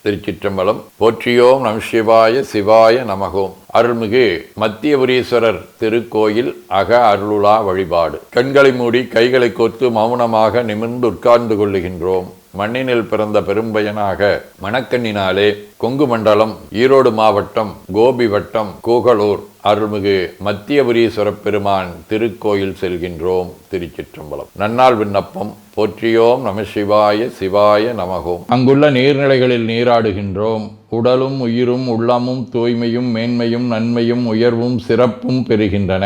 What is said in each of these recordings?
திருச்சிற்றம்பலம். போற்றியோம் நம சிவாய சிவாய நமகோம். அருள்மிகு மத்தியபுரீஸ்வரர் திருக்கோயில் அக அருளுலா வழிபாடு. கண்களை மூடி கைகளை கோர்த்து மௌனமாக நிமிர்ந்து உட்கார்ந்து கொள்ளுகின்றோம். மண்ணினில் பிறந்த பெரும்பயனாக மணக்கண்ணினாலே கொங்கு மண்டலம், ஈரோடு மாவட்டம், கோபி வட்டம், கூகலூர் அருள்மிகு மத்தியபுரீஸ்வர பெருமான் திருக்கோயில் செல்கின்றோம். திருச்சிற்றம்பலம். நன்னாள் விண்ணப்பம். போற்றியோம் நம சிவாய சிவாய நமகோம். அங்குள்ள நீர்நிலைகளில் நீராடுகின்றோம். உடலும் உயிரும் உள்ளமும் தூய்மையும் மேன்மையும் நன்மையும் உயர்வும் சிறப்பும் பெறுகின்றன.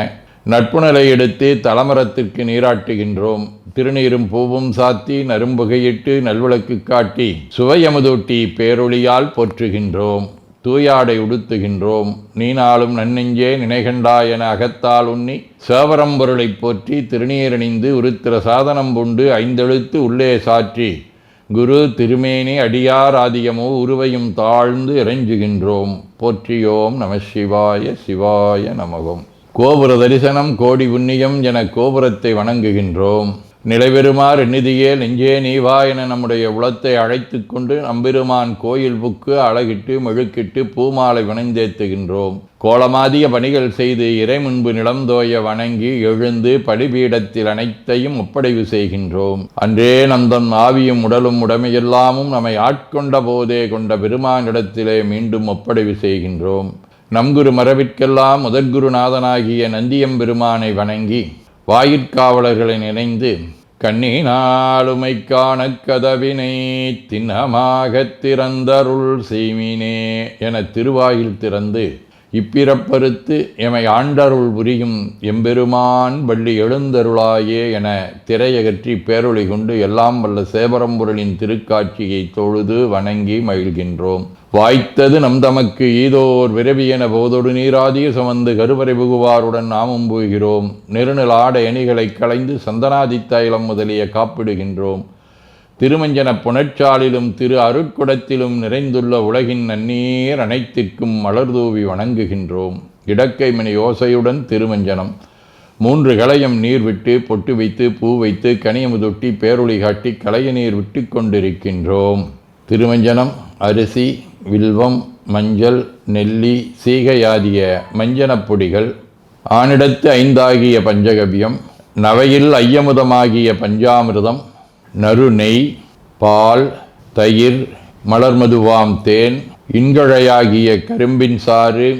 நட்புநிலை எடுத்து தலமரத்திற்கு நீராட்டுகின்றோம். திருநீரும் பூவும் சாத்தி நரும்புகையிட்டு நல்விளக்கு காட்டி சுவையமுதூட்டி பேரொளியால் போற்றுகின்றோம். தூயாடை உடுத்துகின்றோம். நீனாலும் நன்னெஞ்சே நினைகண்டாய் என அகத்தால் உண்ணி சேவரம் பொருளை போற்றி திருநீரணிந்து உருத்திர சாதனம் பூண்டு ஐந்தெழுத்து உள்ளே சாற்றி குரு திருமேனி அடியார் ஆதியமோ உருவையும் தாழ்ந்து இறைஞ்சுகின்றோம். போற்றியோம் நம சிவாய சிவாய நமகோம். கோபுர தரிசனம் கோடி புண்ணியம் என கோபுரத்தை வணங்குகின்றோம். நிலைபெறுமாறு எண்ணிதியே நெஞ்சே நீவா என நம்முடைய உளத்தை அழைத்து கொண்டு நம்பெருமான் கோயில் புக்கு அழகிட்டு மெழுக்கிட்டு பூமாலை வணந்தேத்துகின்றோம். கோலமாதிய பணிகள் செய்து இறை முன்பு நிலந்தோய வணங்கி எழுந்து பலிபீடத்தில் அனைத்தையும் ஒப்படைவு செய்கின்றோம். அன்றே நந்தன் ஆவியும் உடலும் உடமையெல்லாமும் நம்மை ஆட்கொண்ட போதே கொண்ட பெருமானிடத்திலே மீண்டும் ஒப்படைவு செய்கின்றோம். நம்குரு மரபிற்கெல்லாம் முதற்குருநாதனாகிய நந்தியம்பெருமானை வணங்கி வாயிற்காவலர்களை நினைந்து கண்ணினாலுமை காண கதவினை திண்ணமாகத் திறந்தருள் செய்மினே என திருவாயில் திறந்து இப்பிறப்பறுத்து எமை ஆண்டருள் புரியும் எம்பெருமான் வள்ளி எழுந்தருளாயே என திரையகற்றி பேரொளி கொண்டு எல்லாம் வல்ல சேவரம்பொருளின் திருக்காட்சியை தொழுது வணங்கி மகிழ்கின்றோம். வாய்த்தது நம் தமக்கு ஈதோர் விரவியென போதொடு நீராதிய சுமந்து கருவறை புகுவாருடன் நாமும் போகிறோம். நெருநில ஆடை அணிகளை களைந்து சந்தனாதி தைலம் முதலிய காப்பிடுகின்றோம். திருமஞ்சன புனச்சாலிலும் திரு அருட்குடத்திலும் நிறைந்துள்ள உலகின் நன்னீர் அனைத்திற்கும் மலர்தூவி வணங்குகின்றோம். இடக்கை மணி ஓசையுடன் திருமஞ்சனம் 3 களையம் நீர் விட்டு பொட்டு வைத்து பூ வைத்து கனியமுதொட்டி பேரொளி காட்டி களைய நீர் விட்டு கொண்டிருக்கின்றோம். திருமஞ்சனம் அரிசி, வில்வம், மஞ்சள், நெல்லி, சீகையாதிய மஞ்சனப் பொடிகள், ஆனிடத்து 5 ஆகிய பஞ்சகவ்யம், நவையில் ஐயமுதமாகிய பஞ்சாமிர்தம், நறு நெய், பால், தயிர், மலர்மதுவாம் தேன், இன்கழையாகிய கரும்பின் சாறு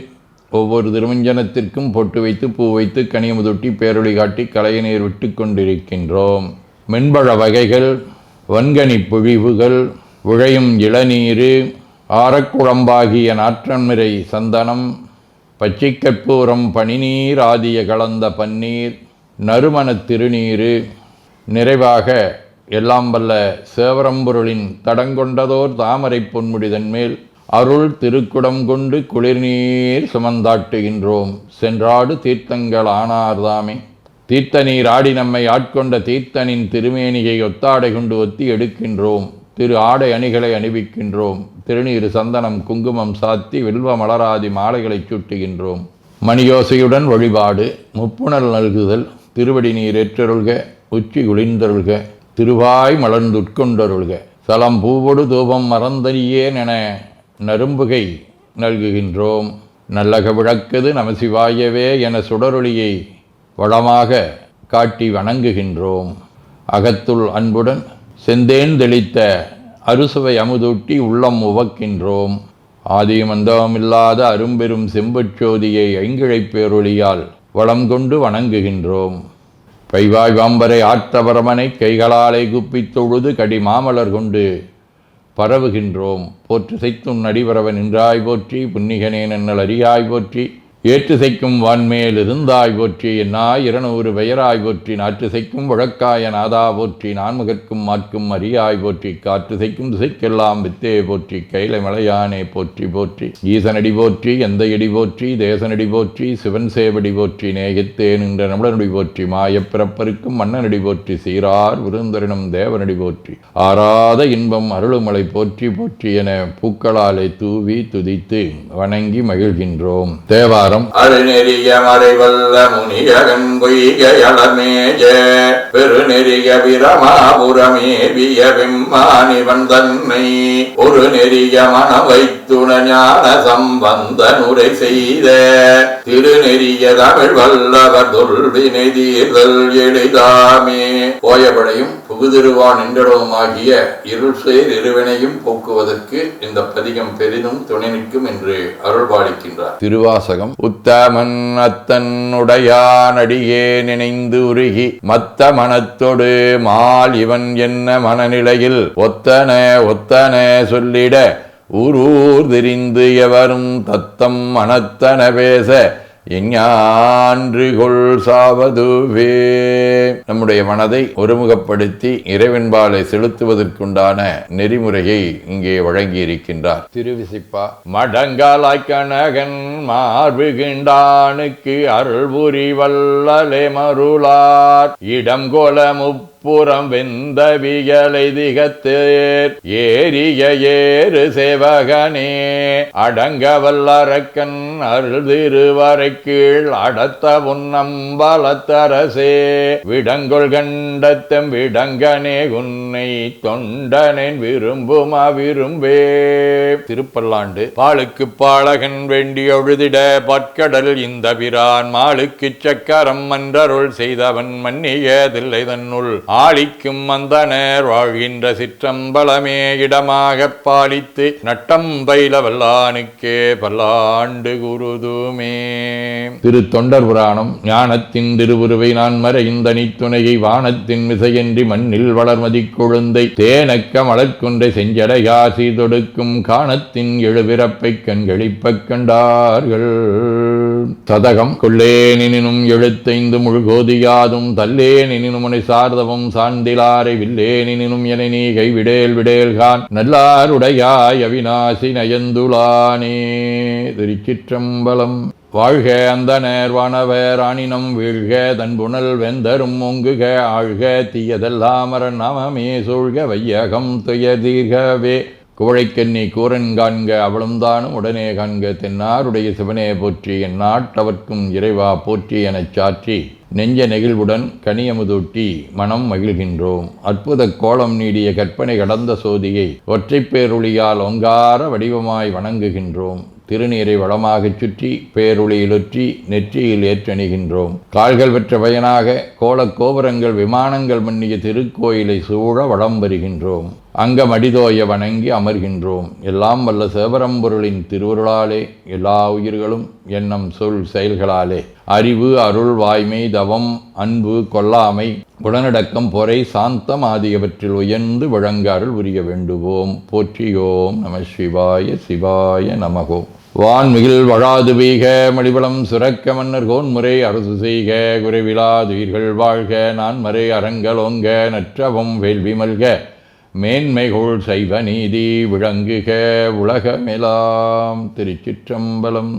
ஒவ்வொரு திருமஞ்சனத்திற்கும் பொட்டு வைத்து பூ வைத்து கனியமுதொட்டி பேரொளி காட்டி களைய நீர் விட்டு கொண்டிருக்கின்றோம். மென்பழ வகைகள், வன்கனி பொழிவுகள், உழையும் இளநீர், ஆரக்குழம்பாகிய நாற்றன்மிரை சந்தனம், பச்சைக்கற்பூரம், பனிநீர் ஆதிய கலந்த பன்னீர், நறுமணத் திருநீர், நிறைவாக எல்லாம் வல்ல சேவரம்பொருளின் தடங்கொண்டதோர் தாமரை பொன்முடிதன் மேல் அருள் திருக்குடம் கொண்டு குளிர்நீர் சுமந்தாட்டுகின்றோம். சென்றாடு தீர்த்தங்கள் ஆனார்தாமே. தீர்த்த நீர் ஆடி நம்மை ஆட்கொண்ட தீர்த்தனின் திருமேனியை ஒத்தாடை கொண்டு ஒத்தி எடுக்கின்றோம். திரு ஆடை அணிகளை அணிவிக்கின்றோம். திருநீர் சந்தனம் குங்குமம் சாத்தி வில்வ மலராதி மாலைகளை சூட்டுகின்றோம். மணியோசையுடன் வழிபாடு. முப்புணல் நல்குதல். திருவடி நீர் ஏற்றருள்க. உச்சி குளிர்ந்தருள்க. திருவாய் மலர்ந்துட்கொண்டருள்க. சலம் பூவொடு தூபம் மறந்தறியேன் என நரும்புகை நல்குகின்றோம். நல்லக விளக்குது நமசிவாயவே என சுடரொளியை வளமாக காட்டி வணங்குகின்றோம். அகத்துள் அன்புடன் செந்தேன் தெளித்த அறுசுவை அமுதூட்டி உள்ளம் உவக்கின்றோம். ஆதியும் அந்தமில்லாத அரும்பெரும் செம்புச்சோதியை ஐங்கிழைப் பேரொளியால் வளம் கொண்டு வணங்குகின்றோம். கைவாய் வாம்பரை ஆற்றவரமனை கைகளாலே குப்பித் தொழுது கடி மாமலர் கொண்டு பரவுகின்றோம். போற்று செய்த்தும் நடிபரவன் நின்றாய் போற்றி. புன்னிகனே நன்னல் அறியாய் போற்றி. ஏற்று செய்க்கும் வான்மேல் இருந்தாய் போற்றி. என்னாய் 200 பெயராய் போற்றி. நாற்று செய்க்கும் வழக்காய நாதா போற்றி. நான்முகற்கும் மாற்கும் அறியாய் போற்றி. காற்று செய்க்கும் திசைக்கெல்லாம் வித்தே போற்றி. கைலை மலையானே போற்றி போற்றி. ஈசனடி போற்றி. எந்த எடி போற்றி. தேசனடி போற்றி. சிவன் சேவடி போற்றி. நேயத்தே நின்ற நம்மளனடி போற்றி. மாயப்பிறப்பருக்கும் மன்னனடி போற்றி. சீரார் விருந்தரினும் தேவனடி போற்றி. ஆராத இன்பம் அருளுமலை போற்றி போற்றி என பூக்களாலே தூவி துதித்து வணங்கி மகிழ்கின்றோம். தேவார தேவாரம். அருநெறிய மறைவல்ல முனியகன் பொய்கையளமேஜ பெருநெறிய பிரமாபுரமேவிய விம்மானிவன் தன்னை ஒரு நெறிய மனம் வைத்துண ஞான சம்பந்தனுரை செய்த திருநெறிய தமிழ் வல்லவர் தொல்வினை தீர்தல் எளிதாமே. போயபடையும் புகுதிருவான் என்றடவுமாகிய இருள் சேர் இருவினையும் போக்குவதற்கு இந்த பதிகம் பெரிதும் துணை நிற்கும் என்று அருள்பாலிக்கின்றார். திருவாசகம். உத்தமன் அத்தனுடையானடியே நினைந்து உருகி மத்த மனத்தொடு மால் இவன் என்ன மனநிலையில் ஒத்தன ஒத்தன சொல்லிட ஊரூர் தெரிந்து எவரும் தத்தம் மனத்தன பேச எஞ்ஞான்றுகொள் சாவதுவே. நம்முடைய மனதை ஒருமுகப்படுத்தி இறைவன்பாலை செலுத்துவதற்குண்டான நெறிமுறையை இங்கே வழங்கியிருக்கின்றார். திருவிசிப்பா. மடங்காலாய் கனகன் மார்புகின்றானுக்கு அருள்புரி வல்லலே மருளார் இடம் கோல புறம் வெந்த வியலை திகத்தேர் ஏரிய ஏறு சேவகனே அடங்க வல்லரக்கன் அருள் திருவரை கீழ் அடத்த உன்னம்பலத்தரசே விடங்கொள் கண்டத்தம் விடங்கனே உன்னை தொண்டனேன் விரும்புமா விரும்பே. திருப்பல்லாண்டு. பாலுக்கு பாலகன் வேண்டி ஒழுதிட பற்கடல் இந்த பிரான் மாளுக்கு சக்கரம் மன்றருள் செய்தவன் மன்னியதில்லை தன்னுள் ஆளிக்கும் மந்தனர் வாழ்கின்ற சிற்றம்பலமே இடமாக பாலித்து நட்டம் பயில வல்லானுக்கே பல்லாண்டு குருதுமே. திரு தொண்டர் புராணம். ஞானத்தின் திருவுருவை நான் மறைந்தனி துணையை வானத்தின் மிசையன்றி மண்ணில் வளர்மதி கொழுந்தை தேனக்க மலர்கொன்றை செஞ்சடையாசி தொடுக்கும் காணத்தின் எழுபிறப்பை கண்களிப்ப கண்டார்கள். சதகம். கொள்ளேனினும் எழுத்தைந்து முழுகோதியாதும் தல்லேனினும் உனை சார்தவும் சார்ந்திலாரை வில்லேனினும் என நீ கைவிடேல் விடேல்கான் நல்லாருடையாய் அவிநாசி நயந்துளானே. திருச்சிற்றம்பலம். வாழ்க அந்தனர் வானவர் ஆனினம் வீழ்க தன்புணல் வெந்தரும் ஒங்குக ஆழ்க தீயதெல்லாமர நாமமே சூழ்க வையகம் துயதீர்கவே. குவழைக்கண்ணி கூரன் காண்க அவளும் தானும் உடனே காண்க தென்னாருடைய சிவனே போற்றி என் நாட்டவர்க்கும் இறைவா போற்றி எனச் சாற்றி நெஞ்ச நெகிழ்வுடன் கனியமுதூட்டி மனம் மகிழ்கின்றோம். அற்புத கோலம் நீடிய கற்பனை கடந்த சோதியை ஒற்றைப் பேருளியால் ஒங்கார வடிவமாய் வணங்குகின்றோம். திருநீரை வளமாகச் சுற்றி பேருளியிலொற்றி நெற்றியில் ஏற்றணிகின்றோம். கால்கள் பெற்ற பயனாக கோலக் கோபுரங்கள் விமானங்கள் மன்னிய திருக்கோயிலை சூழ வளம் வருகின்றோம். அங்கமடிதோய வணங்கி அமர்கின்றோம். எல்லாம் வல்ல சிவபரம்பொருளின் திருவருளாலே எல்லா உயிர்களும் எண்ணம் சொல் செயல்களாலே அறிவு அருள் வாய்மை தவம் அன்பு கொல்லாமை குணநடக்கம் பொறை சாந்தம் ஆகியவற்றில் உயர்ந்து வழங்க அருள் புரிய வேண்டுவோம். போற்றியோம் நம சிவாய சிவாய நமகோம். வான்மிகில் வழாது வீக மடிவளம் சுரக்க மன்னர் கோன்முறை அரசு செய்க குறைவிலாதுயிர்கள் வாழ்க நான் மறை அறங்கலோங்க நற்றவம் வேள்வி மல்க மேன்மைகோள் சைவ நீதி விளங்குக உலகமெலாம். திருச்சிற்றம்பலம்.